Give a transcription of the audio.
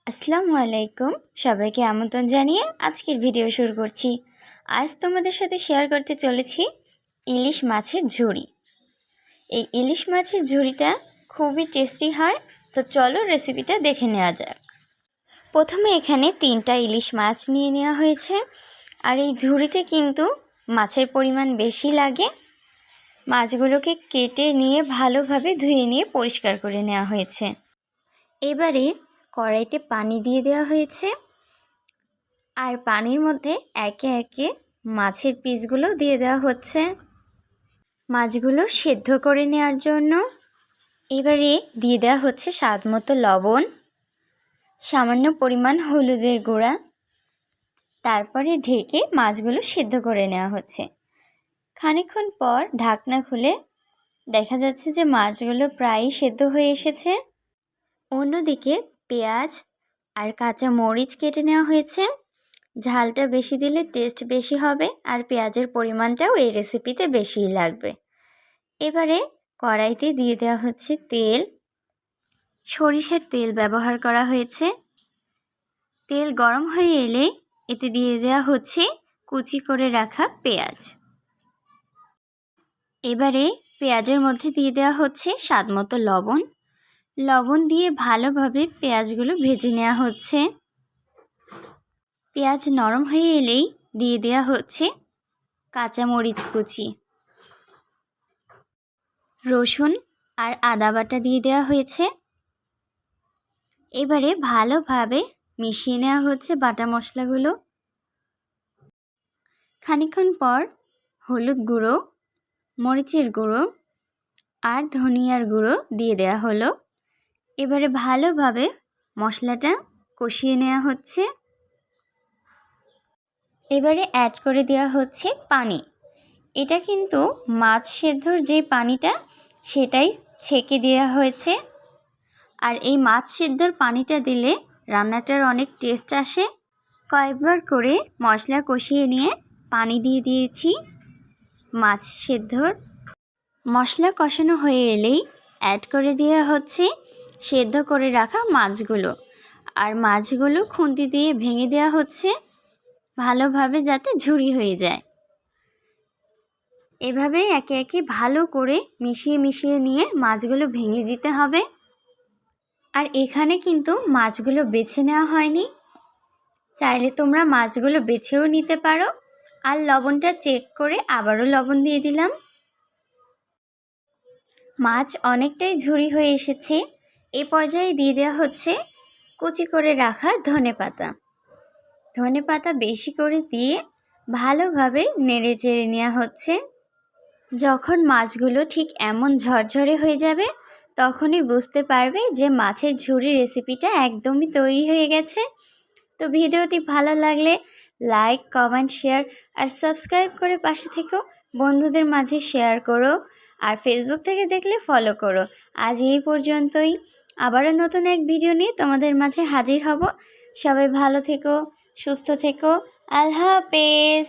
আসসালামু আলাইকুম। সবাইকে আমন্ত্রণ জানিয়ে আজকের ভিডিও শুরু করছি। আজ তোমাদের সাথে শেয়ার করতে চলেছি ইলিশ মাছের ঝুড়ি। এই ইলিশ মাছের ঝুড়িটা খুবই টেস্টি হয়, তো চলো রেসিপিটা দেখে নেওয়া যাক। প্রথমে এখানে 3টা ইলিশ মাছ নিয়ে নেওয়া হয়েছে, আর এই ঝুড়িতে কিন্তু মাছের পরিমাণ বেশি লাগে। মাছগুলোকে কেটে নিয়ে ভালোভাবে ধুয়ে নিয়ে পরিষ্কার করে নেওয়া হয়েছে। এবারে কড়াইতে পানি দিয়ে দেওয়া হয়েছে, আর পানির মধ্যে একে একে মাছের পিসগুলো দিয়ে দেওয়া হচ্ছে মাছগুলো সেদ্ধ করে নেওয়ার জন্য। এবারে দিয়ে দেওয়া হচ্ছে স্বাদ মতো লবণ, সামান্য পরিমাণ হলুদের গুঁড়া। তারপরে ঢেকে মাছগুলো সেদ্ধ করে নেওয়া হচ্ছে। খানিকক্ষণ পর ঢাকনা খুলে দেখা যাচ্ছে যে মাছগুলো প্রায়ই সেদ্ধ হয়ে এসেছে। অন্যদিকে পেঁয়াজ আর কাঁচা মরিচ কেটে নেওয়া হয়েছে। ঝালটা বেশি দিলে টেস্ট বেশি হবে, আর পেঁয়াজের পরিমাণটাও এই রেসিপিতে বেশিই লাগবে। এবারে কড়াইতে দিয়ে দেওয়া হচ্ছে তেল। সরিষার তেল ব্যবহার করা হয়েছে। তেল গরম হয়ে এলে এতে দিয়ে দেওয়া হচ্ছে কুচি করে রাখা পেঁয়াজ। এবারে পেঁয়াজের মধ্যে দিয়ে দেওয়া হচ্ছে স্বাদ মতো লবণ। লবণ দিয়ে ভালোভাবে পেঁয়াজগুলো ভেজে নেওয়া হচ্ছে। পেঁয়াজ নরম হয়ে এলেই দিয়ে দেওয়া হচ্ছে কাঁচা মরিচ কুচি, রসুন আর আদা বাটা দিয়ে দেওয়া হয়েছে। এবারে ভালোভাবে মিশিয়ে নেওয়া হচ্ছে বাটা মশলাগুলো। খানিকক্ষণ পর হলুদ গুঁড়ো, মরিচের গুঁড়ো আর ধনিয়ার গুঁড়ো দিয়ে দেওয়া হলো। এবারে ভালোভাবে মশলাটা কষিয়ে নেওয়া হচ্ছে। এবারে অ্যাড করে দেওয়া হচ্ছে পানি। এটা কিন্তু মাছ সেদ্ধর যে পানিটা সেটাই ছেঁকে দেওয়া হয়েছে। আর এই মাছ সেদ্ধর পানিটা দিলে রান্নাটার অনেক টেস্ট আসে। কয়েকবার করে মশলা কষিয়ে নিয়ে পানি দিয়ে দিয়েছি মাছ সেদ্ধর। মশলা কষানো হয়ে এলেই অ্যাড করে দেওয়া হচ্ছে সেদ্ধ করে রাখা মাছগুলো, আর মাছগুলো খুন্তি দিয়ে ভেঙে দেওয়া হচ্ছে ভালোভাবে যাতে ঝুরি হয়ে যায়। এভাবে একে একে ভালো করে মিশিয়ে মিশিয়ে নিয়ে মাছগুলো ভেঙে দিতে হবে। আর এখানে কিন্তু মাছগুলো বেছে নেওয়া হয়নি, চাইলে তোমরা মাছগুলো বেছেও নিতে পারো। আর লবণটা চেক করে আবারও লবণ দিয়ে দিলাম। মাছ অনেকটাই ঝুরি হয়ে এসেছে। এই পর্যায়ে দিয়ে দেওয়া হচ্ছে কুচি করে রাখা ধনেপাতা। ধনেপাতা বেশি করে দিয়ে ভালোভাবে নেড়ে চেড়ে নেওয়া হচ্ছে। যখন মাছগুলো ঠিক এমন ঝরঝরে হয়ে যাবে তখনই বুঝতে পারবে যে মাছের ঝুড়ি রেসিপিটা একদমই তৈরি হয়ে গেছে। তো ভিডিওটি ভালো লাগলে লাইক, কমেন্ট, শেয়ার আর সাবস্ক্রাইব করে পাশে থেকো। বন্ধুদের মাঝে শেয়ার করো, আর ফেসবুক থেকে দেখলে ফলো করো। আজ এই পর্যন্তই। আবারও নতুন এক ভিডিও নিয়ে তোমাদের মাঝে হাজির হব। সবাই ভালো থেকো, সুস্থ থেকো। আল্লাহ হাফেজ।